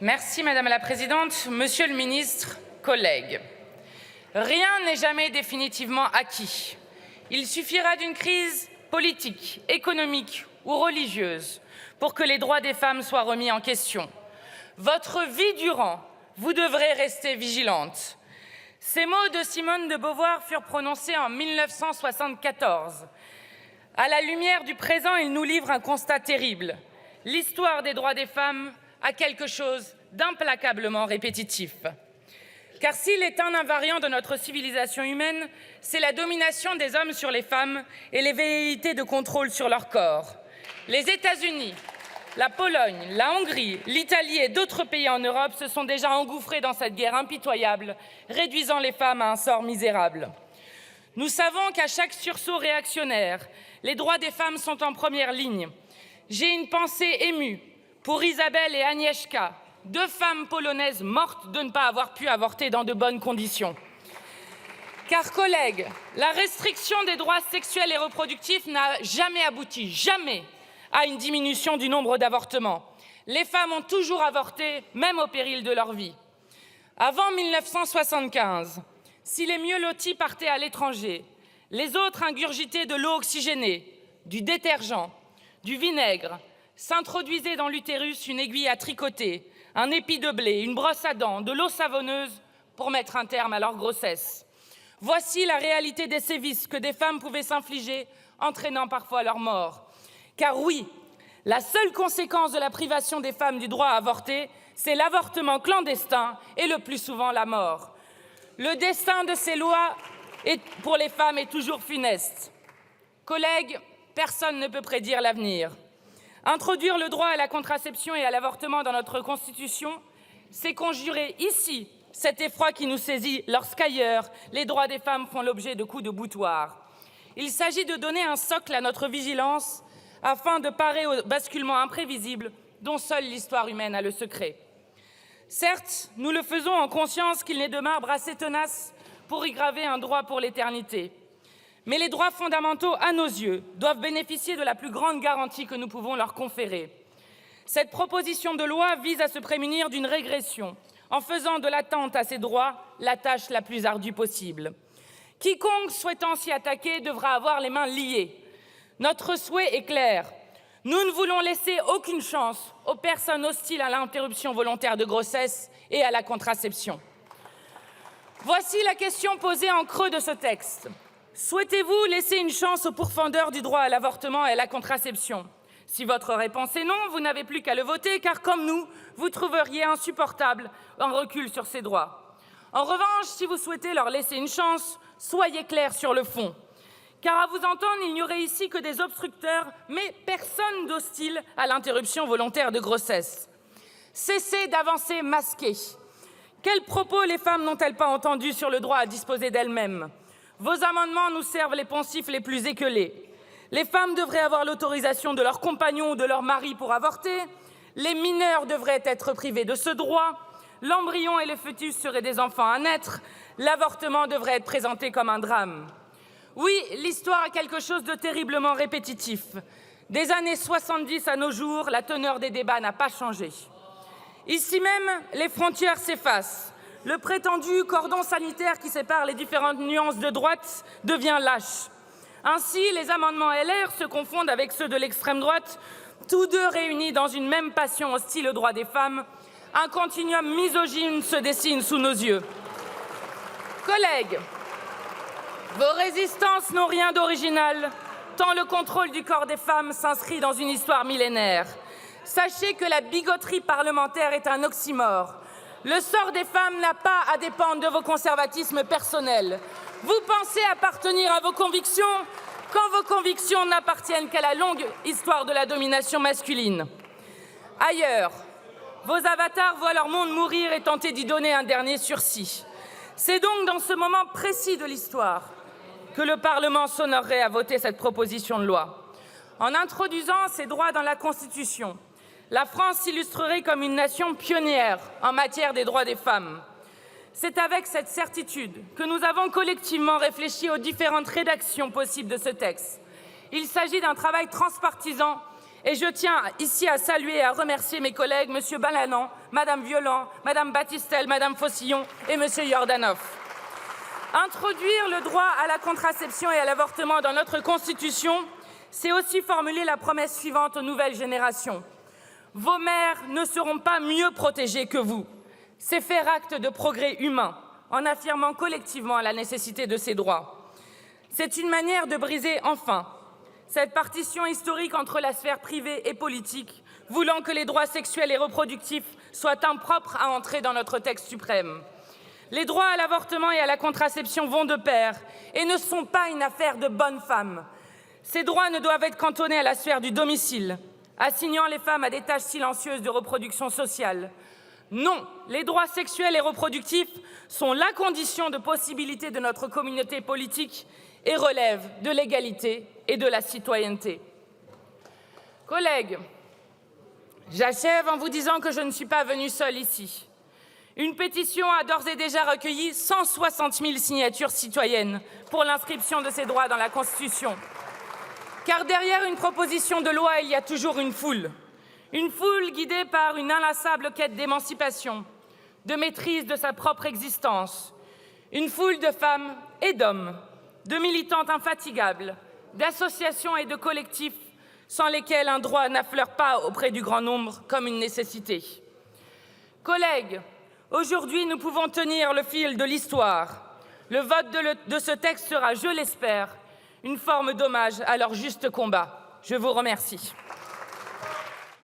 Merci Madame la Présidente, Monsieur le Ministre, collègues. Rien n'est jamais définitivement acquis. Il suffira d'une crise politique, économique ou religieuse pour que les droits des femmes soient remis en question. Votre vie durant, vous devrez rester vigilante. Ces mots de Simone de Beauvoir furent prononcés en 1974. À la lumière du présent, ils nous livrent un constat terrible. L'histoire des droits des femmes a quelque chose d'implacablement répétitif. Car s'il est un invariant de notre civilisation humaine, c'est la domination des hommes sur les femmes et les velléités de contrôle sur leur corps. Les États-Unis, la Pologne, la Hongrie, l'Italie et d'autres pays en Europe se sont déjà engouffrés dans cette guerre impitoyable, réduisant les femmes à un sort misérable. Nous savons qu'à chaque sursaut réactionnaire, les droits des femmes sont en première ligne. J'ai une pensée émue pour Isabelle et Agnieszka, deux femmes polonaises mortes de ne pas avoir pu avorter dans de bonnes conditions. Car, collègues, la restriction des droits sexuels et reproductifs n'a jamais abouti, jamais, à une diminution du nombre d'avortements. Les femmes ont toujours avorté, même au péril de leur vie. Avant 1975, si les mieux lotis partaient à l'étranger, les autres ingurgitaient de l'eau oxygénée, du détergent, du vinaigre, s'introduisaient dans l'utérus une aiguille à tricoter, un épi de blé, une brosse à dents, de l'eau savonneuse pour mettre un terme à leur grossesse. Voici la réalité des sévices que des femmes pouvaient s'infliger, entraînant parfois leur mort. Car oui, la seule conséquence de la privation des femmes du droit à avorter, c'est l'avortement clandestin et le plus souvent la mort. Le destin de ces lois pour les femmes est toujours funeste. Collègues, personne ne peut prédire l'avenir. Introduire le droit à la contraception et à l'avortement dans notre Constitution, c'est conjurer ici cet effroi qui nous saisit lorsqu'ailleurs, les droits des femmes font l'objet de coups de boutoir. Il s'agit de donner un socle à notre vigilance afin de parer au basculement imprévisible dont seule l'histoire humaine a le secret. Certes, nous le faisons en conscience qu'il n'est de marbre assez tenace pour y graver un droit pour l'éternité. Mais les droits fondamentaux, à nos yeux, doivent bénéficier de la plus grande garantie que nous pouvons leur conférer. Cette proposition de loi vise à se prémunir d'une régression en faisant de l'attente à ces droits la tâche la plus ardue possible. Quiconque souhaitant s'y attaquer devra avoir les mains liées. Notre souhait est clair. Nous ne voulons laisser aucune chance aux personnes hostiles à l'interruption volontaire de grossesse et à la contraception. Voici la question posée en creux de ce texte. Souhaitez-vous laisser une chance aux pourfendeurs du droit à l'avortement et à la contraception? Si votre réponse est non, vous n'avez plus qu'à le voter, car comme nous, vous trouveriez insupportable un recul sur ces droits. En revanche, si vous souhaitez leur laisser une chance, soyez clairs sur le fond. Car à vous entendre, il n'y aurait ici que des obstructeurs, mais personne d'hostile à l'interruption volontaire de grossesse. Cessez d'avancer masqués. Quels propos les femmes n'ont-elles pas entendus sur le droit à disposer d'elles-mêmes? Vos amendements nous servent les poncifs les plus équelés. Les femmes devraient avoir l'autorisation de leur compagnon ou de leur mari pour avorter. Les mineurs devraient être privés de ce droit. L'embryon et le fœtus seraient des enfants à naître. L'avortement devrait être présenté comme un drame. Oui, l'histoire a quelque chose de terriblement répétitif. Des années 70 à nos jours, la teneur des débats n'a pas changé. Ici même, les frontières s'effacent. Le prétendu cordon sanitaire qui sépare les différentes nuances de droite devient lâche. Ainsi, les amendements LR se confondent avec ceux de l'extrême droite, tous deux réunis dans une même passion hostile aux droits des femmes. Un continuum misogyne se dessine sous nos yeux. Collègues, vos résistances n'ont rien d'original, tant le contrôle du corps des femmes s'inscrit dans une histoire millénaire. Sachez que la bigoterie parlementaire est un oxymore. Le sort des femmes n'a pas à dépendre de vos conservatismes personnels. Vous pensez appartenir à vos convictions quand vos convictions n'appartiennent qu'à la longue histoire de la domination masculine. Ailleurs, vos avatars voient leur monde mourir et tenter d'y donner un dernier sursis. C'est donc dans ce moment précis de l'histoire que le Parlement s'honorerait à voter cette proposition de loi. En introduisant ces droits dans la Constitution, la France s'illustrerait comme une nation pionnière en matière des droits des femmes. C'est avec cette certitude que nous avons collectivement réfléchi aux différentes rédactions possibles de ce texte. Il s'agit d'un travail transpartisan Et je tiens ici à saluer et à remercier mes collègues, M. Balanan, Mme Violent, Mme Battistel, Mme Faucillon et M. Jordanov. Introduire le droit à la contraception et à l'avortement dans notre Constitution, c'est aussi formuler la promesse suivante aux nouvelles générations. Vos mères ne seront pas mieux protégées que vous. C'est faire acte de progrès humain en affirmant collectivement la nécessité de ces droits. C'est une manière de briser enfin cette partition historique entre la sphère privée et politique, voulant que les droits sexuels et reproductifs soient impropres à entrer dans notre texte suprême. Les droits à l'avortement et à la contraception vont de pair et ne sont pas une affaire de bonnes femmes. Ces droits ne doivent être cantonnés à la sphère du domicile, assignant les femmes à des tâches silencieuses de reproduction sociale. Non, les droits sexuels et reproductifs sont la condition de possibilité de notre communauté politique et relèvent de l'égalité et de la citoyenneté. Collègues, j'achève en vous disant que je ne suis pas venue seule ici. Une pétition a d'ores et déjà recueilli 160 000 signatures citoyennes pour l'inscription de ces droits dans la Constitution. Car derrière une proposition de loi, il y a toujours une foule guidée par une inlassable quête d'émancipation, de maîtrise de sa propre existence, une foule de femmes et d'hommes, de militantes infatigables, d'associations et de collectifs sans lesquels un droit n'affleure pas auprès du grand nombre comme une nécessité. Collègues, aujourd'hui, nous pouvons tenir le fil de l'histoire. Le vote de ce texte sera, je l'espère, une forme d'hommage à leur juste combat. Je vous remercie.